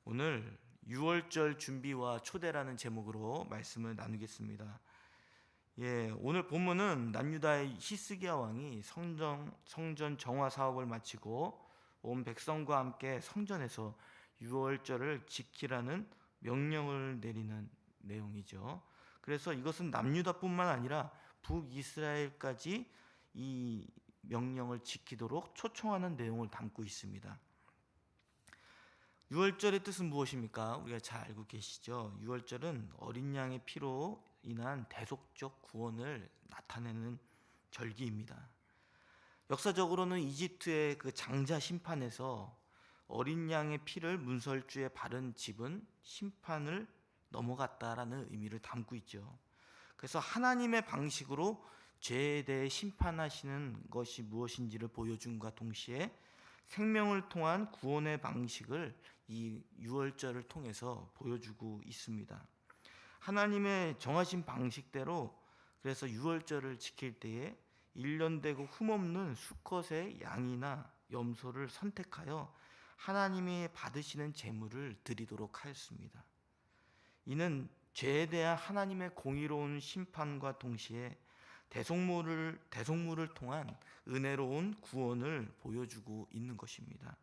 오늘 6월절 준비와 초대라는 제목으로 말씀을 나누겠습니다. 오늘 본문은 남유다의 히스기야 왕이 성전 정화 사업을 마치고 온 백성과 함께 성전에서 6월절을 지키라는 명령을 내리는 내용이죠. 그래서 이것은 남유다뿐만 아니라 북이스라엘까지 이 명령을 지키도록 초청하는 내용을 담고 있습니다. 6월절의 뜻은 무엇입니까? 우리가 잘 알고 계시죠? 6월절은 어린 양의 피로 인한 대속적 구원을 나타내는 절기입니다. 역사적으로는 이집트의 그 장자 심판에서 어린 양의 피를 문설주에 바른 집은 심판을 넘어갔다라는 의미를 담고 있죠. 그래서 하나님의 방식으로 죄에 대해 심판하시는 것이 무엇인지를 보여준과 동시에 생명을 통한 구원의 방식을 이 유월절을 통해서 보여주고 있습니다. 하나님의 정하신 방식대로 그래서 유월절을 지킬 때에 일련되고 흠없는 수컷의 양이나 염소를 선택하여 하나님이 받으시는 제물을 드리도록 하였습니다. 이는 죄에 대한 하나님의 공의로운 심판과 동시에 대속물을 통한 은혜로운 구원을 보여주고 있는 것입니다.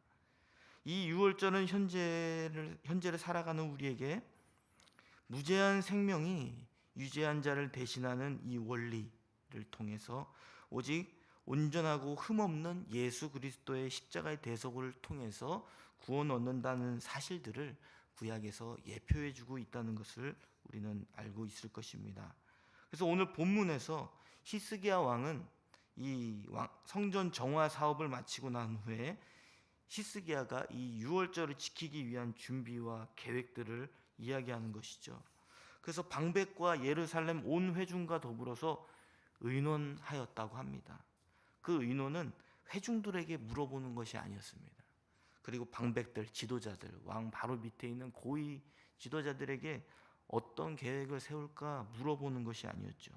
이 유월절은 현재를 살아가는 우리에게 무제한 생명이 유죄한 자를 대신하는 이 원리를 통해서 오직 온전하고 흠없는 예수 그리스도의 십자가의 대속을 통해서 구원 얻는다는 사실들을 구약에서 예표해주고 있다는 것을 우리는 알고 있을 것입니다. 그래서 오늘 본문에서 히스기야 왕은 이 성전 정화 사업을 마치고 난 후에 히스기야가 이 유월절을 지키기 위한 준비와 계획들을 이야기하는 것이죠. 그래서 방백과 예루살렘 온 회중과 더불어서 의논하였다고 합니다. 그 의논은 회중들에게 물어보는 것이 아니었습니다. 그리고 방백들, 지도자들, 왕 바로 밑에 있는 고위 지도자들에게 어떤 계획을 세울까 물어보는 것이 아니었죠.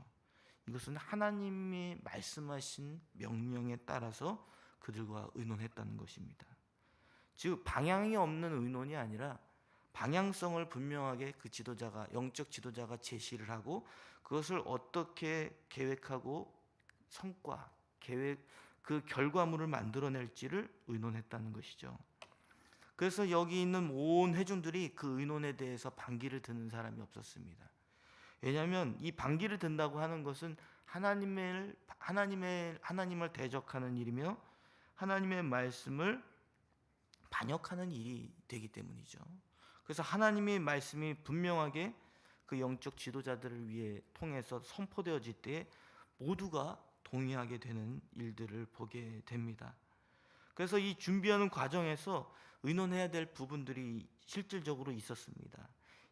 이것은 하나님이 말씀하신 명령에 따라서 그들과 의논했다는 것입니다. 즉 방향이 없는 의논이 아니라 방향성을 분명하게 그 지도자가, 영적 지도자가 제시를 하고 그것을 어떻게 계획하고 성과, 그 결과물을 만들어낼지를 의논했다는 것이죠. 그래서 여기 있는 온 회중들이 그 의논에 대해서 반기를 드는 사람이 없었습니다. 왜냐하면 이 반기를 든다고 하는 것은 하나님을 대적하는 일이며 하나님의 말씀을 반역하는 일이 되기 때문이죠. 그래서 하나님의 말씀이 분명하게 그 영적 지도자들을 위해 통해서 선포되어질 때 모두가 동의하게 되는 일들을 보게 됩니다. 그래서 이 준비하는 과정에서 의논해야 될 부분들이 실질적으로 있었습니다.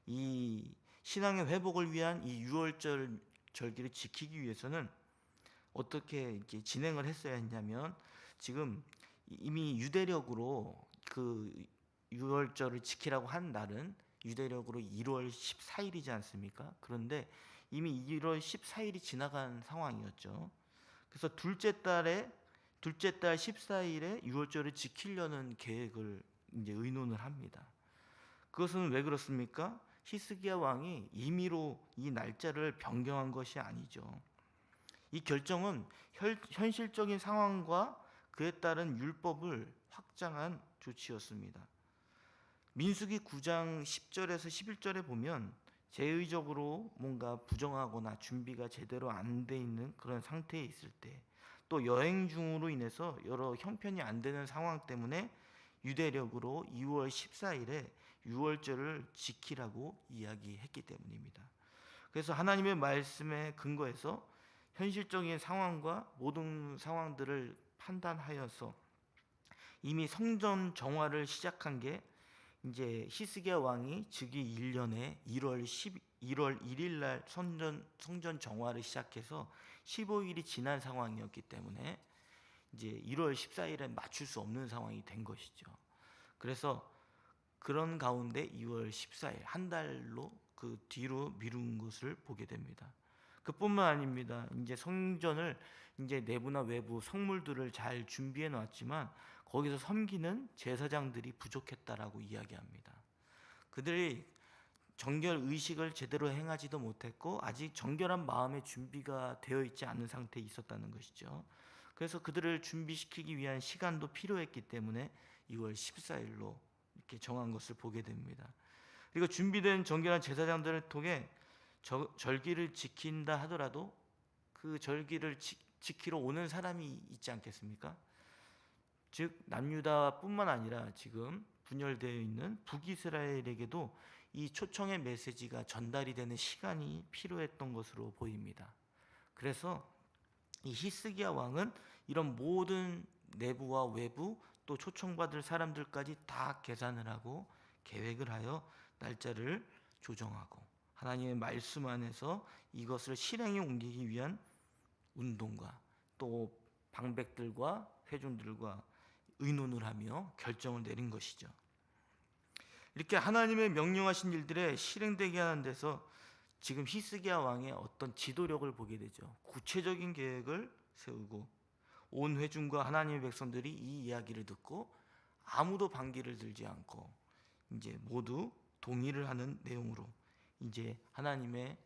이 신앙의 회복을 위한 이 유월절 절기를 지키기 위해서는 어떻게 이렇게 진행을 했어야 했냐면, 지금 이미 유대력으로 그 유월절을 지키라고 한 날은 유대력으로 1월 14일이지 않습니까? 그런데 이미 1월 14일이 지나간 상황이었죠. 그래서 둘째 달 14일에 유월절을 지키려는 계획을 이제 의논을 합니다. 그것은 왜 그렇습니까? 히스기야 왕이 임의로 이 날짜를 변경한 것이 아니죠. 이 결정은 현실적인 상황과 그에 따른 율법을 확장한 조치였습니다. 민수기 9장 10절에서 11절에 보면 제의적으로 뭔가 부정하거나 준비가 제대로 안 돼 있는 그런 상태에 있을 때, 또 여행 중으로 인해서 여러 형편이 안 되는 상황 때문에 유대력으로 2월 14일에 유월절을 지키라고 이야기했기 때문입니다. 그래서 하나님의 말씀에 근거해서 현실적인 상황과 모든 상황들을 판단하여서 이미 성전 정화를 시작한 게 이제 히스기야 왕이 즉위 1년에 1월 1일 날 성전 정화를 시작해서 15일이 지난 상황이었기 때문에 이제 1월 14일에 맞출 수 없는 상황이 된 것이죠. 그래서 그런 가운데 2월 14일 한 달로 그 뒤로 미룬 것을 보게 됩니다. 그뿐만 아닙니다. 이제 성전을 이제 내부나 외부 성물들을 잘 준비해 놨지만 거기서 섬기는 제사장들이 부족했다라고 이야기합니다. 그들이 정결 의식을 제대로 행하지도 못했고 아직 정결한 마음의 준비가 되어 있지 않은 상태에 있었다는 것이죠. 그래서 그들을 준비시키기 위한 시간도 필요했기 때문에 2월 14일로 이렇게 정한 것을 보게 됩니다. 그리고 준비된 정결한 제사장들을 통해 절기를 지킨다 하더라도 그 절기를 지키러 오는 사람이 있지 않겠습니까? 즉 남유다뿐만 아니라 지금 분열되어 있는 북이스라엘에게도 이 초청의 메시지가 전달이 되는 시간이 필요했던 것으로 보입니다. 그래서 이 히스기야 왕은 이런 모든 내부와 외부 또 초청받을 사람들까지 다 계산을 하고 계획을 하여 날짜를 조정하고 하나님의 말씀 안에서 이것을 실행에 옮기기 위한 운동과 또 방백들과 회중들과 의논을 하며 결정을 내린 것이죠. 이렇게 하나님의 명령하신 일들에 실행되게 하는 데서 지금 히스기야 왕의 어떤 지도력을 보게 되죠. 구체적인 계획을 세우고 온 회중과 하나님의 백성들이 이 이야기를 듣고 아무도 반기를 들지 않고 이제 모두 동의를 하는 내용으로 이제 하나님의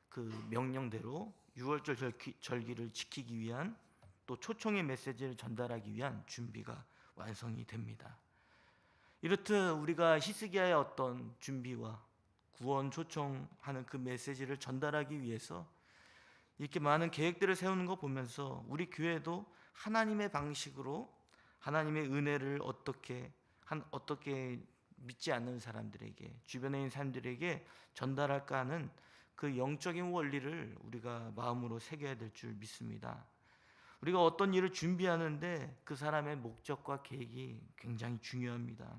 그 명령대로 유월절 절기를 지키기 위한 또 초청의 메시지를 전달하기 위한 준비가 완성이 됩니다. 이렇듯 우리가 히스기야의 어떤 준비와 구원 초청하는 그 메시지를 전달하기 위해서 이렇게 많은 계획들을 세우는 거 보면서 우리 교회도 하나님의 방식으로 하나님의 은혜를 어떻게 믿지 않는 사람들에게 주변에 있는 사람들에게 전달할까 하는 그 영적인 원리를 우리가 마음으로 새겨야 될 줄 믿습니다. 우리가 어떤 일을 준비하는데 그 사람의 목적과 계획이 굉장히 중요합니다.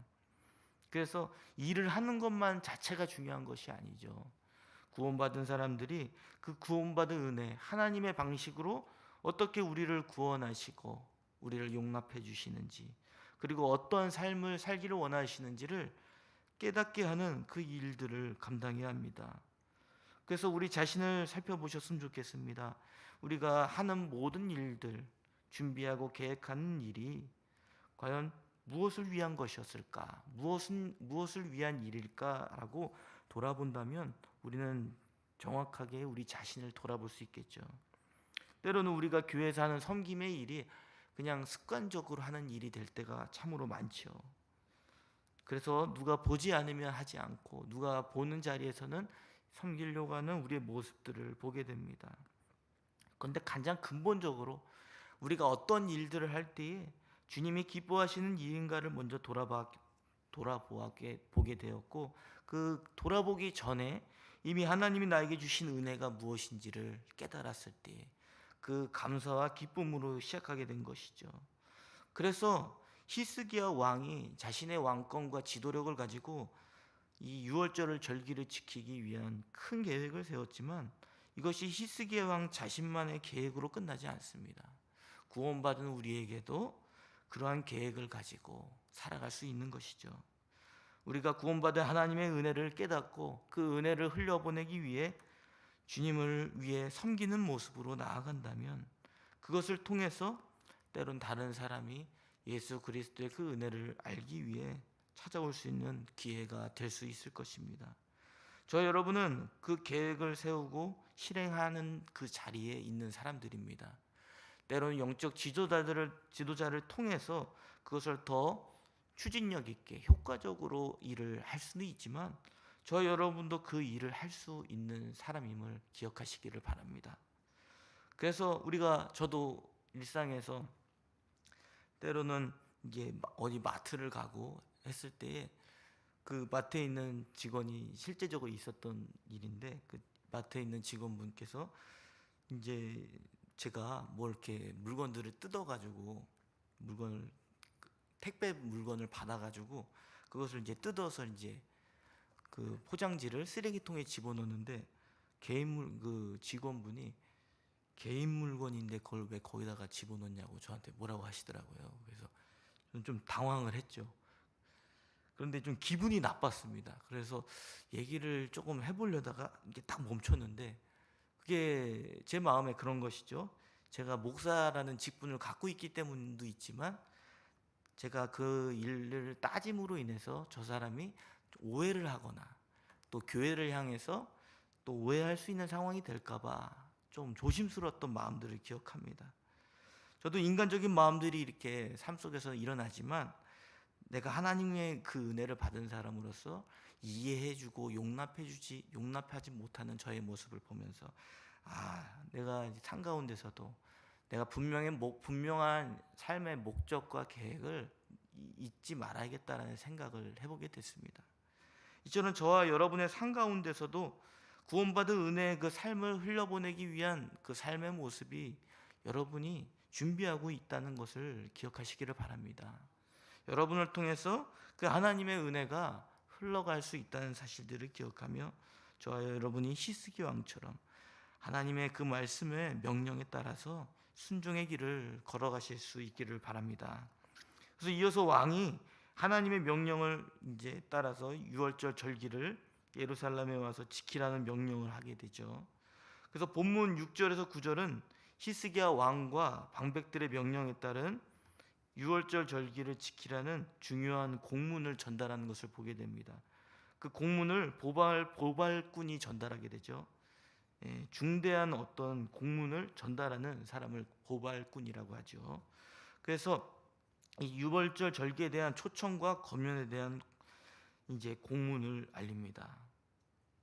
그래서 일을 하는 것만 자체가 중요한 것이 아니죠. 구원받은 사람들이 그 구원받은 은혜, 하나님의 방식으로 어떻게 우리를 구원하시고 우리를 용납해 주시는지, 그리고 어떤 삶을 살기를 원하시는지를 깨닫게 하는 그 일들을 감당해야 합니다. 그래서 우리 자신을 살펴보셨으면 좋겠습니다. 우리가 하는 모든 일들, 준비하고 계획하는 일이 과연 무엇을 위한 것이었을까? 무엇을 위한 일일까라고 돌아본다면 우리는 정확하게 우리 자신을 돌아볼 수 있겠죠. 때로는 우리가 교회에서 하는 섬김의 일이 그냥 습관적으로 하는 일이 될 때가 참으로 많죠. 그래서 누가 보지 않으면 하지 않고 누가 보는 자리에서는 섬기려고 하는 우리의 모습들을 보게 됩니다. 그런데 가장 근본적으로 우리가 어떤 일들을 할 때에 주님이 기뻐하시는 일인가를 먼저 보게 되었고 그 돌아보기 전에 이미 하나님이 나에게 주신 은혜가 무엇인지를 깨달았을 때 그 감사와 기쁨으로 시작하게 된 것이죠. 그래서 히스기야 왕이 자신의 왕권과 지도력을 가지고 이 유월절을 절기를 지키기 위한 큰 계획을 세웠지만 이것이 히스기야 왕 자신만의 계획으로 끝나지 않습니다. 구원받은 우리에게도 그러한 계획을 가지고 살아갈 수 있는 것이죠. 우리가 구원받은 하나님의 은혜를 깨닫고 그 은혜를 흘려보내기 위해 주님을 위해 섬기는 모습으로 나아간다면 그것을 통해서 때론 다른 사람이 예수 그리스도의 그 은혜를 알기 위해 찾아올 수 있는 기회가 될 수 있을 것입니다. 저 여러분은 그 계획을 세우고 실행하는 그 자리에 있는 사람들입니다. 때로는 영적 지도자를 통해서 그것을 더 추진력 있게 효과적으로 일을 할 수는 있지만 저 여러분도 그 일을 할 수 있는 사람임을 기억하시기를 바랍니다. 그래서 저도 일상에서 때로는 이게 어디 마트를 가고 했을 때에 그 마트에 있는 직원이 실제적으로 있었던 일인데 그 마트에 있는 직원분께서 이제 제가 뭐 이렇게 물건들을 뜯어가지고 택배 물건을 받아가지고 그것을 이제 뜯어서 이제 그 포장지를 쓰레기통에 집어넣는데 그 직원분이 개인 물건인데 그걸 왜 거기다가 집어넣냐고 저한테 뭐라고 하시더라고요. 그래서 저는 좀 당황을 했죠. 그런데 좀 기분이 나빴습니다. 그래서 얘기를 조금 해보려다가 이게 딱 멈췄는데 그게 제 마음에 그런 것이죠. 제가 목사라는 직분을 갖고 있기 때문도 있지만 제가 그 일을 따짐으로 인해서 저 사람이 오해를 하거나 또 교회를 향해서 또 오해할 수 있는 상황이 될까봐 좀 조심스러웠던 마음들을 기억합니다. 저도 인간적인 마음들이 이렇게 삶 속에서 일어나지만 내가 하나님의 그 은혜를 받은 사람으로서 이해해주고 용납하지 못하는 저의 모습을 보면서 내가 이제 삶 가운데서도 내가 분명한 삶의 목적과 계획을 잊지 말아야겠다라는 생각을 해보게 됐습니다. 이처럼 저와 여러분의 삶 가운데서도 구원받은 은혜의 그 삶을 흘려보내기 위한 그 삶의 모습이 여러분이 준비하고 있다는 것을 기억하시기를 바랍니다. 여러분을 통해서 그 하나님의 은혜가 흘러갈 수 있다는 사실들을 기억하며 저와 여러분이 히스기 왕처럼 하나님의 그 말씀의 명령에 따라서 순종의 길을 걸어가실 수 있기를 바랍니다. 그래서 이어서 왕이 하나님의 명령을 이제 따라서 유월절 절기를 예루살렘에 와서 지키라는 명령을 하게 되죠. 그래서 본문 6절에서 9절은 히스기야 왕과 방백들의 명령에 따른 유월절 절기를 지키라는 중요한 공문을 전달하는 것을 보게 됩니다. 그 공문을 보발꾼이 전달하게 되죠. 중대한 어떤 공문을 전달하는 사람을 보발꾼이라고 하죠. 그래서 이 유월절 절기에 대한 초청과 검연에 대한 이제 공문을 알립니다.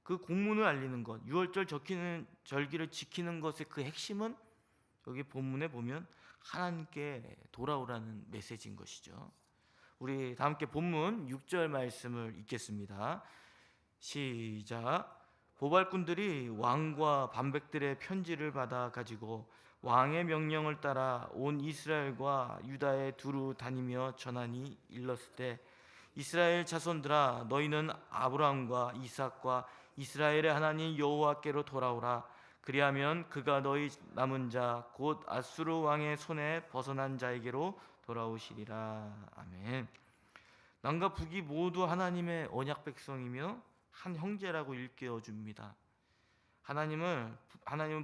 그 공문을 알리는 것, 유월절 절기를 지키는 것의 그 핵심은 여기 본문에 보면 하나님께 돌아오라는 메시지인 것이죠. 우리 다 함께 본문 6절 말씀을 읽겠습니다. 시작. 보발꾼들이 왕과 반백들의 편지를 받아 가지고 왕의 명령을 따라 온 이스라엘과 유다에 두루 다니며 전하니 일렀을 때 이스라엘 자손들아 너희는 아브라함과 이삭과 이스라엘의 하나님 여호와께로 돌아오라. 그리하면 그가 너희 남은 자 곧 아수르 왕의 손에 벗어난 자에게로 돌아오시리라. 아멘. 남과 북이 모두 하나님의 언약 백성이며 한 형제라고 일깨워 줍니다. 하나님은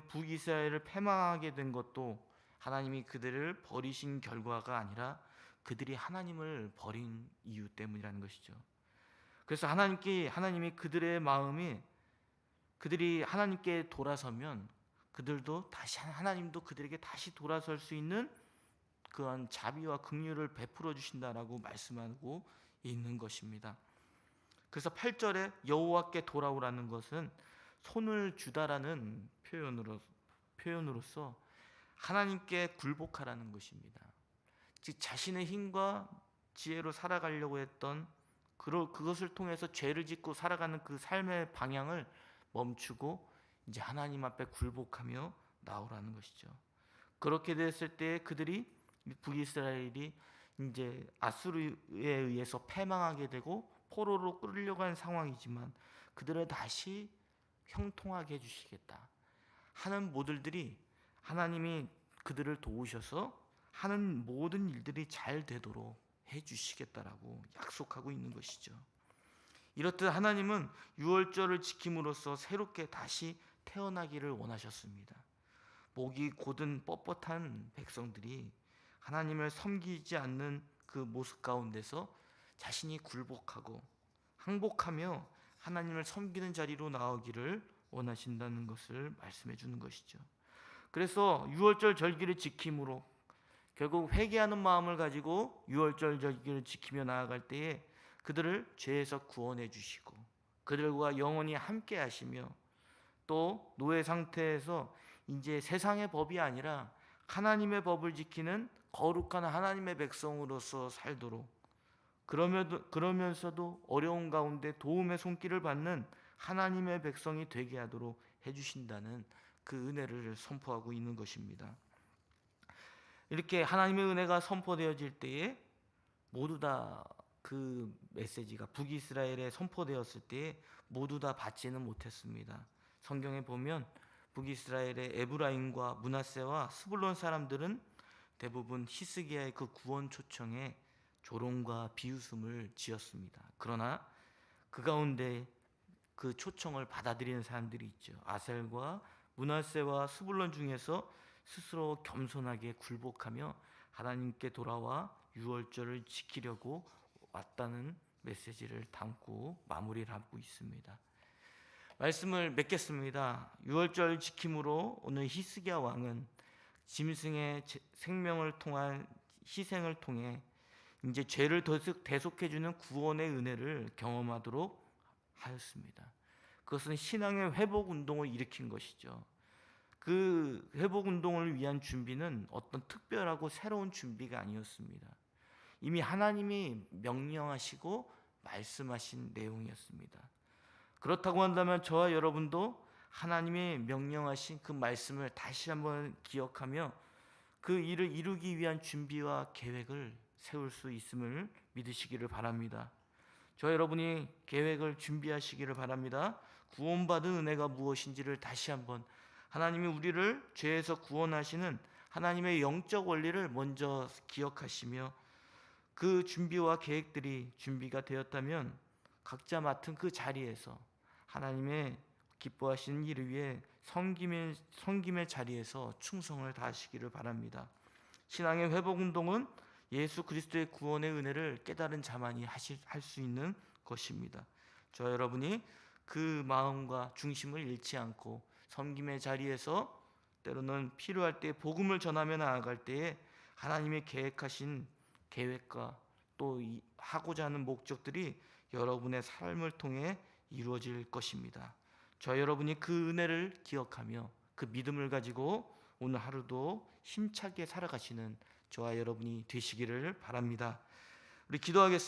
북이스라엘을 패망하게 된 것도 하나님이 그들을 버리신 결과가 아니라 그들이 하나님을 버린 이유 때문이라는 것이죠. 그래서 하나님이 그들의 마음이 그들이 하나님께 돌아서면 하나님도 그들에게 다시 돌아설 수 있는 그러한 자비와 긍휼을 베풀어 주신다라고 말씀하고 있는 것입니다. 그래서 8절에 여호와께 돌아오라는 것은 손을 주다라는 표현으로서 하나님께 굴복하라는 것입니다. 즉 자신의 힘과 지혜로 살아가려고 했던 그것을 통해서 죄를 짓고 살아가는 그 삶의 방향을 멈추고 이제 하나님 앞에 굴복하며 나오라는 것이죠. 그렇게 됐을 때 북이스라엘이 이제 아수르에 의해서 패망하게 되고 포로로 끌려간 상황이지만 그들을 다시 형통하게 해주시겠다 하는 모델들이 하나님이 그들을 도우셔서 하는 모든 일들이 잘 되도록 해주시겠다라고 약속하고 있는 것이죠. 이렇듯 하나님은 유월절을 지킴으로써 새롭게 다시 태어나기를 원하셨습니다. 목이 곧은 뻣뻣한 백성들이 하나님을 섬기지 않는 그 모습 가운데서 자신이 굴복하고 항복하며 하나님을 섬기는 자리로 나오기를 원하신다는 것을 말씀해 주는 것이죠. 그래서 유월절 절기를 지킴으로 결국 회개하는 마음을 가지고 유월절 절기를 지키며 나아갈 때에 그들을 죄에서 구원해 주시고 그들과 영원히 함께 하시며 또 노예 상태에서 이제 세상의 법이 아니라 하나님의 법을 지키는 거룩한 하나님의 백성으로서 살도록 그러면서도 어려운 가운데 도움의 손길을 받는 하나님의 백성이 되게 하도록 해주신다는 그 은혜를 선포하고 있는 것입니다. 이렇게 하나님의 은혜가 선포되어질 때에 모두 다 그 메시지가 북이스라엘에 선포되었을 때에 모두 다 받지는 못했습니다. 성경에 보면 북이스라엘의 에브라임과 므낫세와 스불론 사람들은 대부분 히스기야의 그 구원 초청에 조롱과 비웃음을 지었습니다. 그러나 그 가운데 그 초청을 받아들이는 사람들이 있죠. 아셀과 므낫세와 스불론 중에서 스스로 겸손하게 굴복하며 하나님께 돌아와 유월절을 지키려고 왔다는 메시지를 담고 마무리를 하고 있습니다. 말씀을 맺겠습니다. 유월절 지킴으로 오늘 히스기야 왕은 짐승의 생명을 통한 희생을 통해 이제 죄를 대속해주는 구원의 은혜를 경험하도록 하였습니다. 그것은 신앙의 회복 운동을 일으킨 것이죠. 그 회복 운동을 위한 준비는 어떤 특별하고 새로운 준비가 아니었습니다. 이미 하나님이 명령하시고 말씀하신 내용이었습니다. 그렇다고 한다면 저와 여러분도 하나님이 명령하신 그 말씀을 다시 한번 기억하며 그 일을 이루기 위한 준비와 계획을 세울 수 있음을 믿으시기를 바랍니다. 저 여러분이 계획을 준비하시기를 바랍니다. 구원받은 은혜가 무엇인지를 다시 한번 하나님이 우리를 죄에서 구원하시는 하나님의 영적 원리를 먼저 기억하시며 그 준비와 계획들이 준비가 되었다면 각자 맡은 그 자리에서 하나님의 기뻐하시는 일을 위해 섬김의 자리에서 충성을 다하시기를 바랍니다. 신앙의 회복 운동은 예수 그리스도의 구원의 은혜를 깨달은 자만이 할 수 있는 것입니다. 저 여러분이 그 마음과 중심을 잃지 않고 섬김의 자리에서 때로는 필요할 때 복음을 전하며 나아갈 때에 하나님의 계획하신 계획과 또 하고자 하는 목적들이 여러분의 삶을 통해 이루어질 것입니다. 저 여러분이 그 은혜를 기억하며 그 믿음을 가지고 오늘 하루도 힘차게 살아가시는 저와 여러분이 되시기를 바랍니다. 우리 기도하겠습니다.